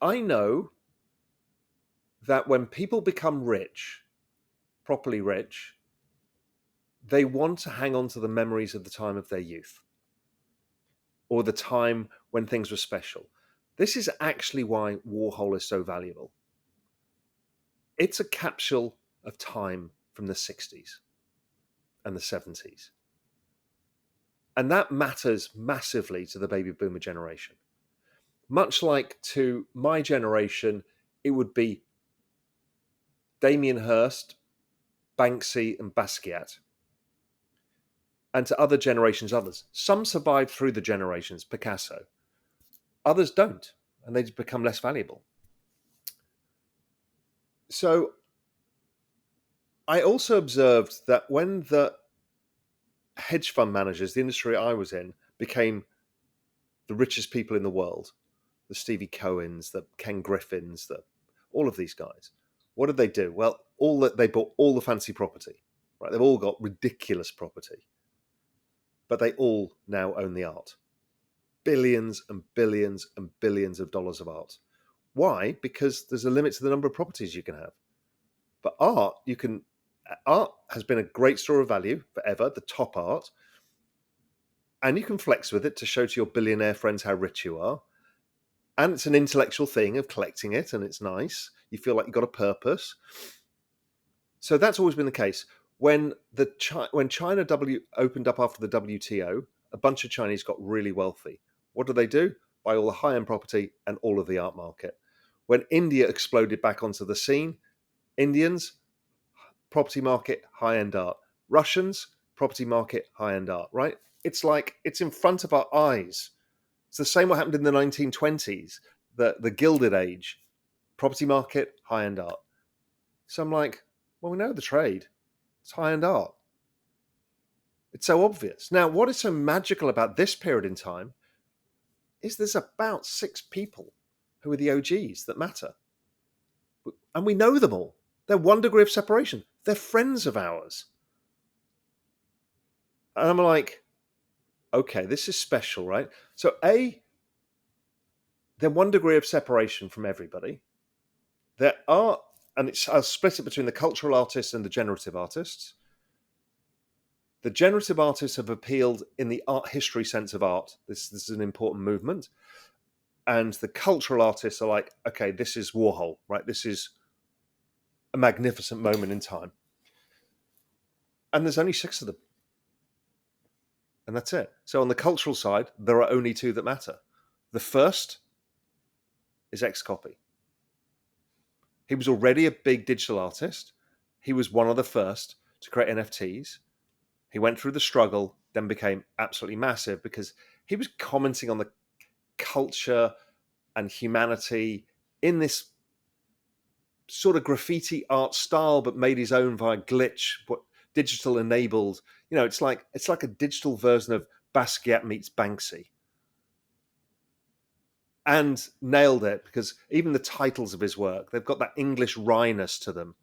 I know that when people become rich, properly rich, they want to hang on to the memories of the time of their youth or the time when things were special. This is actually why Warhol is so valuable. It's a capsule of time from the 60s and the 70s. And that matters massively to the baby boomer generation. Much like to my generation, it would be Damien Hirst, Banksy, and Basquiat. And to other generations, others. Some survive through the generations, Picasso. Others don't, and they become less valuable. So I also observed that when the hedge fund managers, the industry I was in, became the richest people in the world, the Stevie Cohens, the Ken Griffins, all of these guys, what did they do? Well, they bought all the fancy property, right? They've all got ridiculous property, but they all now own the art. Billions and billions and billions of dollars of art. Why? Because there's a limit to the number of properties you can have. But art has been a great store of value forever, the top art. And you can flex with it to show to your billionaire friends how rich you are. And it's an intellectual thing of collecting it, and it's nice. You feel like you've got a purpose. So that's always been the case. When China opened up after the WTO, a bunch of Chinese got really wealthy. What did they do? Buy all the high-end property and all of the art market. When India exploded back onto the scene, Indians, property market, high-end art. Russians, property market, high-end art, right? It's like it's in front of our eyes. It's the same what happened in the 1920s, the Gilded Age, property market, high-end art. So I'm like, well, we know the trade. It's high-end art. It's so obvious. Now, what is so magical about this period in time is there's about 6 people who are the OGs that matter. And we know them all. They're one degree of separation. They're friends of ours. And I'm like, okay, this is special, right? So they're one degree of separation from everybody. There are, and I'll split it between the cultural artists and the generative artists. The generative artists have appealed in the art history sense of art. This is an important movement. And the cultural artists are like, okay, this is Warhol, right? This is a magnificent moment in time. And there's only 6 of them. And that's it. So on the cultural side, there are only 2 that matter. The first is X-Copy. He was already a big digital artist. He was one of the first to create NFTs. He went through the struggle, then became absolutely massive because he was commenting on the culture and humanity in this sort of graffiti art style, but made his own via glitch, what digital enabled. You know, it's like a digital version of Basquiat meets Banksy. And nailed it, because even the titles of his work, they've got that English wryness to them.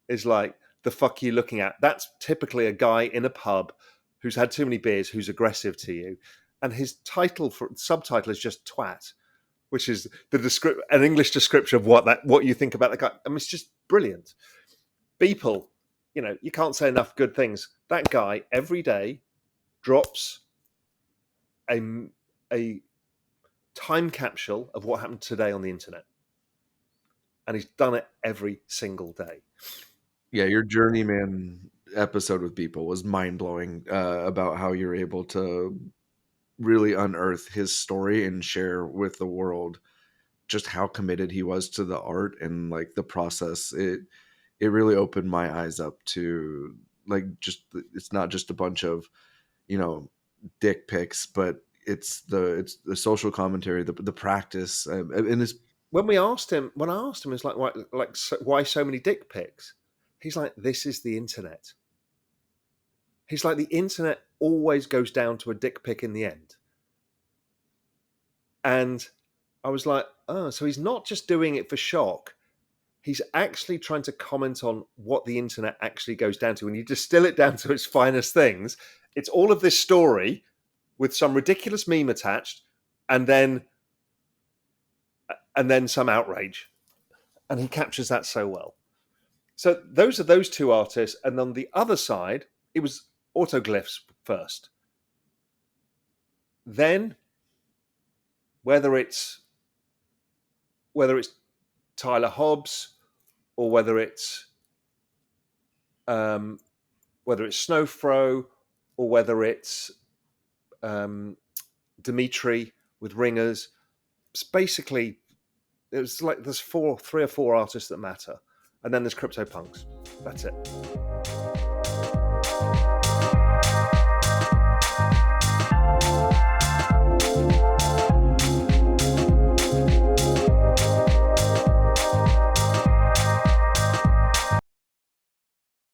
Is like, the fuck you looking at? That's typically a guy in a pub who's had too many beers, who's aggressive to you. And his subtitle is just twat, which is an English description of what you think about the guy. I mean, it's just brilliant. Beeple, you can't say enough good things. That guy every day drops a time capsule of what happened today on the internet. And he's done it every single day. Yeah, your Journeyman episode with Beeple was mind-blowing about how you're able to really unearth his story and share with the world just how committed he was to the art and like the process. It really opened my eyes up to like, just it's not just a bunch of dick pics, but it's the social commentary, the practice, and it's when I asked him, it's like why so many dick pics? He's like, this is the internet. He's like, the internet always goes down to a dick pic in the end. And I was like, oh, so he's not just doing it for shock. He's actually trying to comment on what the internet actually goes down to. When you distill it down to its finest things, it's all of this story with some ridiculous meme attached, and then and then some outrage. And he captures that so well. So those are those two artists. And on the other side, it was autoglyphs first. Then, whether it's Tyler Hobbs or whether it's Snowfro or whether it's Dimitri with Ringers, it's basically there's 3 or 4 artists that matter, and then there's CryptoPunks. That's it.